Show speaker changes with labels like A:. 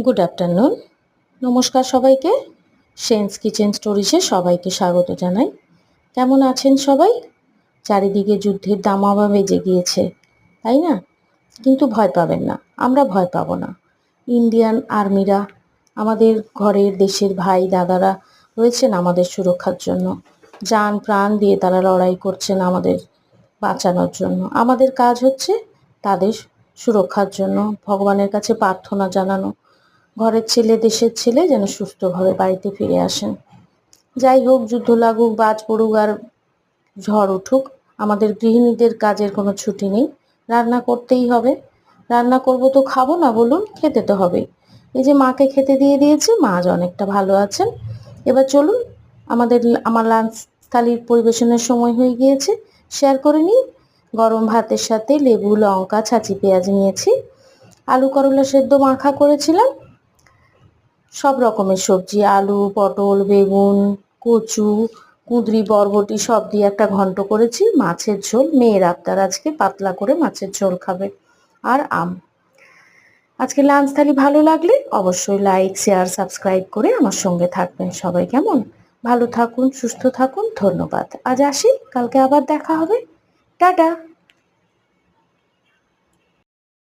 A: Good afternoon. নমস্কার সবাইকে। Sense kitchen স্টোরিজে সবাইকে স্বাগত জানাই। কেমন আছেন সবাই? চারিদিকে যুদ্ধের দামামা বেজে গিয়েছে, তাই না? কিন্তু ভয় পাবেন না, আমরা ভয় পাবো না। ইন্ডিয়ান আর্মিরা, আমাদের ঘরের দেশের ভাই দাদারা রয়েছেন আমাদের সুরক্ষার জন্য। জান প্রাণ দিয়ে তারা লড়াই করছেন আমাদের বাঁচানোর জন্য। আমাদের কাজ হচ্ছে তাদের সুরক্ষার জন্য ভগবানের কাছে প্রার্থনা জানানো, ঘরের ছেলে দেশের ছেলে যেন সুস্থভাবে বাড়িতে ফিরে আসেন। যাই হোক, যুদ্ধ লাগুক, বাজ পড়ুক আর ঝড় উঠুক, আমাদের গৃহিণীদের কাজের কোনো ছুটি নেই। রান্না করতেই হবে। রান্না করব তো খাবো না বলুন? খেতে তো হবেই। এই যে মাকে খেতে দিয়ে দিয়েছি, মা আজ অনেকটা ভালো আছেন। এবার চলুন, আমার লাঞ্চ থালির পরিবেশনের সময় হয়ে গিয়েছে। শেয়ার করে নিই। গরম ভাতের সাথে লেবু, লঙ্কা, ছাঁচি পেঁয়াজ নিয়েছি। আলু করলা সেদ্ধ মাখা করেছিলাম। সব রকমের সবজি, আলু, পটল, বেগুন, কচু, কুঁদরি, বরবটি সব দিয়ে একটা ঘন্ট করেছি। মাছের ঝোল, মেয়ের আবদার আজকে পাতলা করে মাছের ঝোল খাবে, আর আম। আজকে লাঞ্চ থালি ভালো লাগলে অবশ্যই লাইক, শেয়ার, সাবস্ক্রাইব করে আমার সঙ্গে থাকবেন সবাই। কেমন? ভালো থাকুন, সুস্থ থাকুন। ধন্যবাদ। আজ আসি, কালকে আবার দেখা হবে। টাটা।